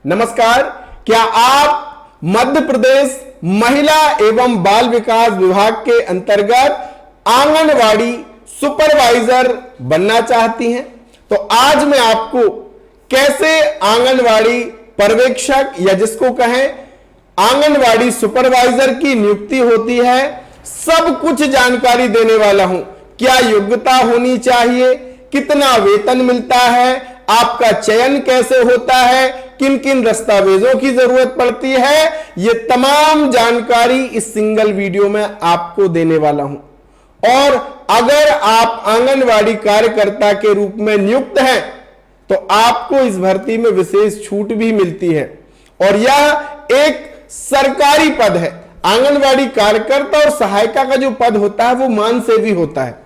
नमस्कार, क्या आप मध्य प्रदेश महिला एवं बाल विकास विभाग के अंतर्गत आंगनवाड़ी सुपरवाइजर बनना चाहती हैं? तो आज मैं आपको कैसे आंगनवाड़ी पर्यवेक्षक या जिसको कहें आंगनवाड़ी सुपरवाइजर की नियुक्ति होती है, सब कुछ जानकारी देने वाला हूं। क्या योग्यता होनी चाहिए, कितना वेतन मिलता है, आपका चयन कैसे होता है, किन किन दस्तावेजों की जरूरत पड़ती है, यह तमाम जानकारी इस सिंगल वीडियो में आपको देने वाला हूं। और अगर आप आंगनवाड़ी कार्यकर्ता के रूप में नियुक्त हैं तो आपको इस भर्ती में विशेष छूट भी मिलती है और यह एक सरकारी पद है। आंगनवाड़ी कार्यकर्ता और सहायिका का जो पद होता है वो मान से भी होता है,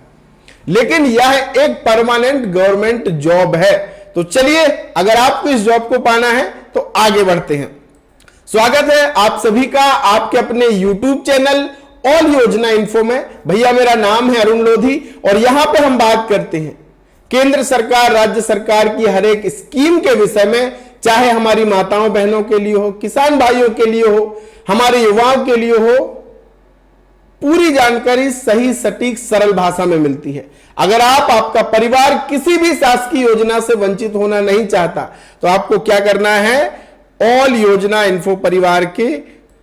लेकिन यह एक परमानेंट गवर्नमेंट जॉब है। तो चलिए, अगर आपको इस जॉब को पाना है तो आगे बढ़ते हैं। स्वागत है आप सभी का आपके अपने YouTube चैनल ऑल योजना इन्फो में। भैया मेरा नाम है अरुण लोधी और यहां पे हम बात करते हैं केंद्र सरकार, राज्य सरकार की हर एक स्कीम के विषय में, चाहे हमारी माताओं बहनों के लिए हो, किसान भाइयों के लिए हो, हमारे युवाओं के लिए हो। पूरी जानकारी सही, सटीक, सरल भाषा में मिलती है। अगर आपका परिवार किसी भी शासकीय योजना से वंचित होना नहीं चाहता तो आपको क्या करना है, ऑल योजना इन्फो परिवार के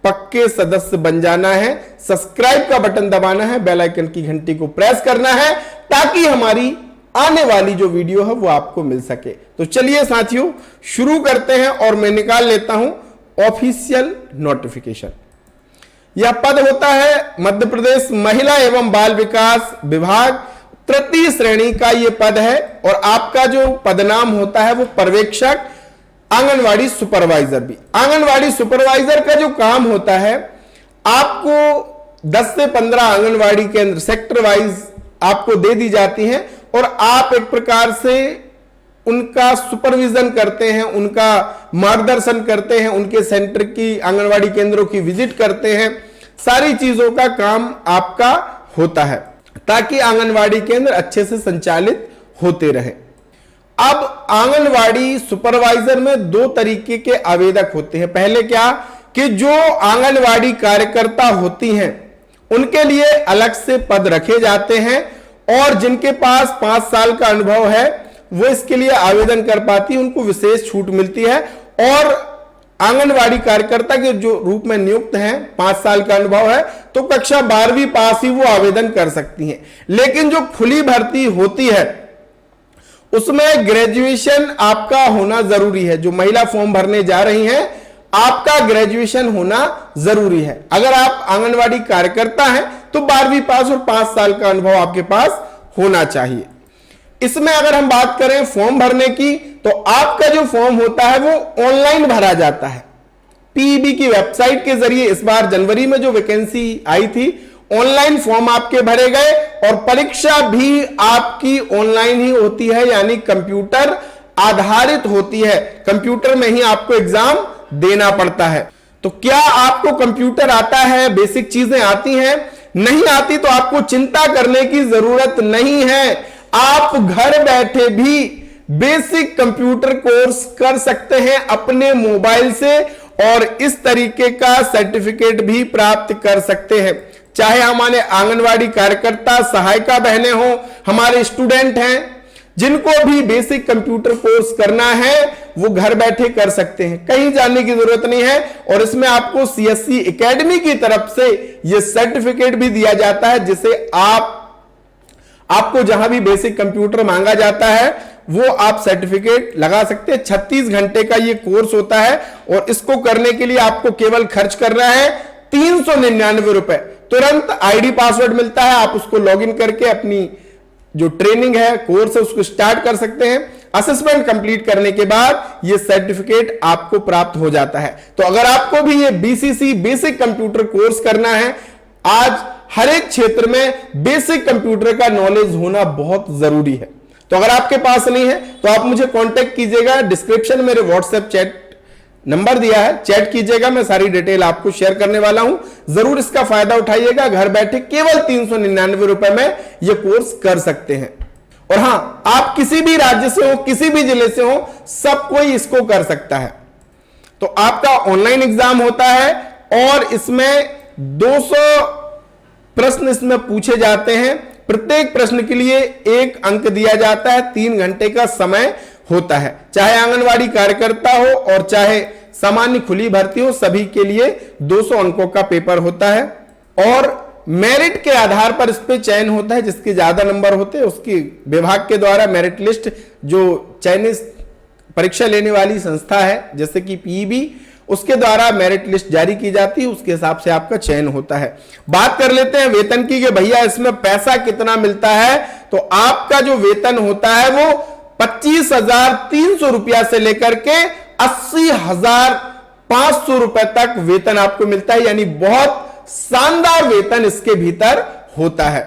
पक्के सदस्य बन जाना है। सब्सक्राइब का बटन दबाना है, बेल आइकन की घंटी को प्रेस करना है ताकि हमारी आने वाली जो वीडियो है वो आपको मिल सके। तो चलिए साथियों, शुरू करते हैं और मैं निकाल लेता हूं ऑफिशियल नोटिफिकेशन। यह पद होता है मध्य प्रदेश महिला एवं बाल विकास विभाग तृतीय श्रेणी का यह पद है और आपका जो पदनाम होता है वो पर्यवेक्षक आंगनवाड़ी सुपरवाइजर भी। आंगनवाड़ी सुपरवाइजर का जो काम होता है, आपको 10 से 15 आंगनवाड़ी केंद्र सेक्टर वाइज आपको दे दी जाती हैं और आप एक प्रकार से उनका सुपरविजन करते हैं, उनका मार्गदर्शन करते हैं, उनके सेंटर की आंगनवाड़ी केंद्रों की विजिट करते हैं। सारी चीजों का काम आपका होता है ताकि आंगनवाड़ी केंद्र अच्छे से संचालित होते रहे। अब आंगनवाड़ी सुपरवाइजर में 2 तरीके के आवेदक होते हैं। पहले क्या कि जो आंगनवाड़ी कार्यकर्ता होती हैं उनके लिए अलग से पद रखे जाते हैं और जिनके पास 5 साल का अनुभव है वो इसके लिए आवेदन कर पाती है, उनको विशेष छूट मिलती है। और आंगनवाड़ी कार्यकर्ता के जो रूप में नियुक्त हैं, 5 साल का अनुभव है तो कक्षा 12वीं पास ही वो आवेदन कर सकती हैं। लेकिन जो खुली भर्ती होती है उसमें ग्रेजुएशन आपका होना जरूरी है। जो महिला फॉर्म भरने जा रही हैं, आपका ग्रेजुएशन होना जरूरी है। अगर आप आंगनवाड़ी कार्यकर्ता हैं तो 12वीं पास और 5 साल का अनुभव आपके पास होना चाहिए। इसमें अगर हम बात करें फॉर्म भरने की तो आपका जो फॉर्म होता है वो ऑनलाइन भरा जाता है। पीईबी की वेबसाइट के जरिए इस बार जनवरी में जो वैकेंसी आई थी, ऑनलाइन फॉर्म आपके भरे गए और परीक्षा भी आपकी ऑनलाइन ही होती है, यानी कंप्यूटर आधारित होती है। कंप्यूटर में ही आपको एग्जाम देना पड़ता है। तो क्या आपको कंप्यूटर आता है, बेसिक चीजें आती हैं? नहीं आती तो आपको चिंता करने की जरूरत नहीं है। आप घर बैठे भी बेसिक कंप्यूटर कोर्स कर सकते हैं अपने मोबाइल से और इस तरीके का सर्टिफिकेट भी प्राप्त कर सकते हैं। चाहे हमारे आंगनवाड़ी कार्यकर्ता सहायिका बहनें हो, हमारे स्टूडेंट हैं, जिनको भी बेसिक कंप्यूटर कोर्स करना है वो घर बैठे कर सकते हैं, कहीं जाने की जरूरत नहीं है। और इसमें आपको सीएससी एकेडमी की तरफ से यह सर्टिफिकेट भी दिया जाता है, जिसे आपको जहां भी बेसिक कंप्यूटर मांगा जाता है वो आप सर्टिफिकेट लगा सकते हैं। 36 घंटे का ये कोर्स होता है और इसको करने के लिए आपको केवल खर्च करना है 399 रुपए। तुरंत आईडी पासवर्ड मिलता है, आप उसको लॉगिन करके अपनी जो ट्रेनिंग है, कोर्स है, उसको स्टार्ट कर सकते हैं। असेसमेंट कंप्लीट करने के बाद ये सर्टिफिकेट आपको प्राप्त हो जाता है। तो अगर आपको भी ये बीसीसी बेसिक कंप्यूटर कोर्स करना है, आज हर एक क्षेत्र में बेसिक कंप्यूटर का नॉलेज होना बहुत जरूरी है। तो अगर आपके पास नहीं है तो आप मुझे कांटेक्ट कीजिएगा, डिस्क्रिप्शन में मेरे व्हाट्सएप चैट नंबर दिया है, चैट कीजिएगा, मैं सारी डिटेल आपको शेयर करने वाला हूं। जरूर इसका फायदा उठाइएगा। घर बैठे केवल 399 रुपए में यह कोर्स कर सकते हैं। और हां, आप किसी भी राज्य से हो, किसी भी जिले से हो, सब कोई इसको कर सकता है। तो आपका ऑनलाइन एग्जाम होता है और इसमें 200 प्रश्न इसमें पूछे जाते हैं। प्रत्येक प्रश्न के लिए 1 अंक दिया जाता है। 3 घंटे का समय होता है। चाहे आंगनवाड़ी कार्यकर्ता हो और चाहे सामान्य खुली भर्ती हो, सभी के लिए 200 अंकों का पेपर होता है और मेरिट के आधार पर इस पे चयन होता है। जिसके ज्यादा नंबर होते हैं उसकी विभाग के द्वारा मेरिट लिस्ट, जो चयनित परीक्षा लेने वाली संस्था है जैसे कि पीईबी, उसके द्वारा मेरिट लिस्ट जारी की जाती है। उसके हिसाब से आपका चयन होता है। बात कर लेते हैं वेतन की कि भैया इसमें पैसा कितना मिलता है। तो आपका जो वेतन होता है वो 25,300 रुपया से लेकर के 80,500 रुपए तक वेतन आपको मिलता है। यानी बहुत शानदार वेतन इसके भीतर होता है।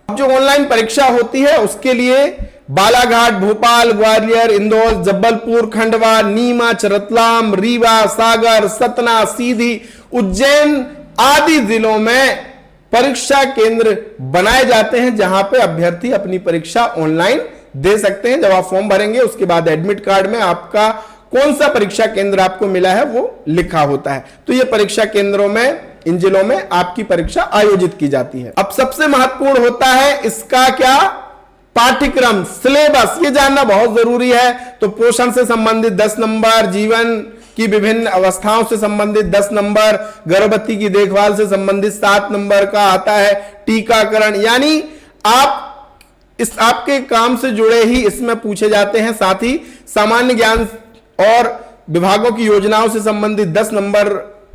अब जो ऑनलाइन परीक्षा होती है उसके लिए बालाघाट, भोपाल, ग्वालियर, इंदौर, जबलपुर, खंडवा, नीमच, रतलाम, रीवा, सागर, सतना, सीधी, उज्जैन आदि जिलों में परीक्षा केंद्र बनाए जाते हैं जहां पे अभ्यर्थी अपनी परीक्षा ऑनलाइन दे सकते हैं। जब आप फॉर्म भरेंगे उसके बाद एडमिट कार्ड में आपका कौन सा परीक्षा केंद्र आपको मिला है वो लिखा होता है। तो ये परीक्षा केंद्रों में, इन जिलों में आपकी परीक्षा आयोजित की जाती है। अब सबसे महत्वपूर्ण होता है इसका क्या, पाठ्यक्रम, सिलेबस। ये जानना बहुत जरूरी है। तो पोषण से संबंधित 10 नंबर, जीवन की विभिन्न अवस्थाओं से संबंधित 10 नंबर, गर्भवती की देखभाल से संबंधित 7 नंबर का आता है, टीकाकरण, यानी आपके काम से जुड़े ही इसमें पूछे जाते हैं। साथ ही सामान्य ज्ञान और विभागों की योजनाओं से संबंधित 10 नंबर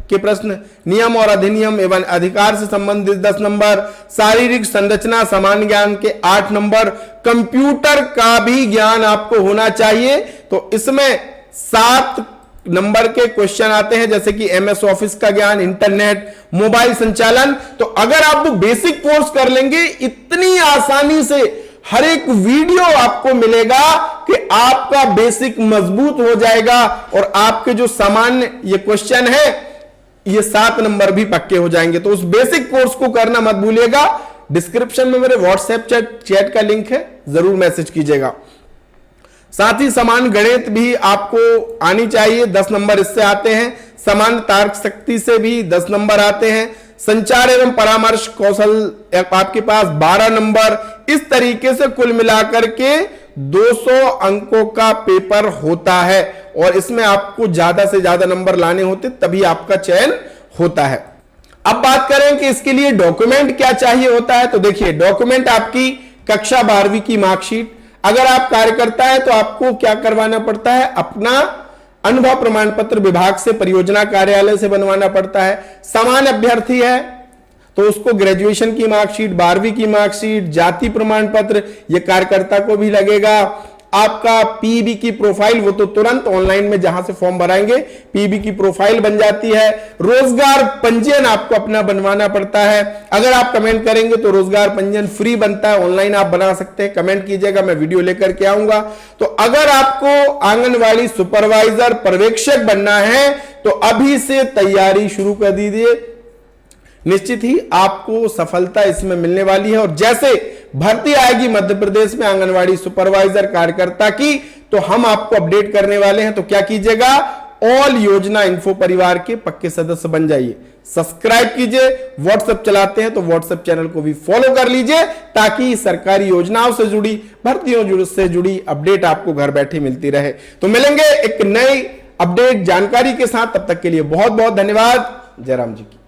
के प्रश्न, नियम और अधिनियम एवं अधिकार से संबंधित 10 नंबर, शारीरिक संरचना सामान्य ज्ञान के 8 नंबर, कंप्यूटर का भी ज्ञान आपको होना चाहिए। तो इसमें 7 नंबर के क्वेश्चन आते हैं जैसे कि एमएस ऑफिस का ज्ञान, इंटरनेट, मोबाइल संचालन। तो अगर आप वो बेसिक कोर्स कर लेंगे, इतनी आसानी से हर एक वीडियो आपको मिलेगा कि आपका बेसिक मजबूत हो जाएगा और आपके जो सामान्य ये क्वेश्चन है ये 7 नंबर भी पक्के हो जाएंगे। तो उस बेसिक कोर्स को करना मत भूलिएगा। डिस्क्रिप्शन में मेरे व्हाट्सएप चैट का लिंक है, जरूर मैसेज कीजिएगा। साथ ही समान गणित भी आपको आनी चाहिए, 10 नंबर इससे आते हैं। समान तर्क शक्ति से भी 10 नंबर आते हैं। संचार एवं परामर्श कौशल आपके पास 12 नंबर। इस तरीके से कुल मिलाकर के 200 अंकों का पेपर होता है और इसमें आपको ज्यादा से ज्यादा नंबर लाने होते तभी आपका चयन होता है। अब बात करें कि इसके लिए डॉक्यूमेंट क्या चाहिए होता है। तो देखिए, डॉक्यूमेंट आपकी कक्षा 12वीं की मार्कशीट। अगर आप कार्यकर्ता है तो आपको क्या करवाना पड़ता है, अपना अनुभव प्रमाण पत्र विभाग से, परियोजना कार्यालय से बनवाना पड़ता है। सामान्य अभ्यर्थी है तो उसको ग्रेजुएशन की मार्कशीट, 12वीं की मार्कशीट, जाति प्रमाण पत्र, ये कार्यकर्ता को भी लगेगा। आपका पीबी की प्रोफाइल, वो तो तुरंत ऑनलाइन में जहां से फॉर्म भराएंगे पीबी की प्रोफाइल बन जाती है। रोजगार पंजीयन आपको अपना बनवाना पड़ता है। अगर आप कमेंट करेंगे तो रोजगार पंजीयन फ्री बनता है, ऑनलाइन आप बना सकते हैं। कमेंट कीजिएगा, मैं वीडियो लेकर के आऊंगा। तो अगर आपको आंगनवाड़ी सुपरवाइजर, पर्यवेक्षक बनना है तो अभी से तैयारी शुरू कर दीजिए। निश्चित ही आपको सफलता इसमें मिलने वाली है। और जैसे भर्ती आएगी मध्य प्रदेश में आंगनवाड़ी सुपरवाइजर कार्यकर्ता की, तो हम आपको अपडेट करने वाले हैं। तो क्या कीजिएगा, ऑल योजना इन्फो परिवार के पक्के सदस्य बन जाइए। सब्सक्राइब कीजिए। व्हाट्सएप चलाते हैं तो व्हाट्सएप चैनल को भी फॉलो कर लीजिए ताकि सरकारी योजनाओं से जुड़ी, भर्तियों से जुड़ी अपडेट आपको घर बैठे मिलती रहे। तो मिलेंगे एक नई अपडेट जानकारी के साथ, तब तक के लिए बहुत बहुत धन्यवाद। जय राम जी की।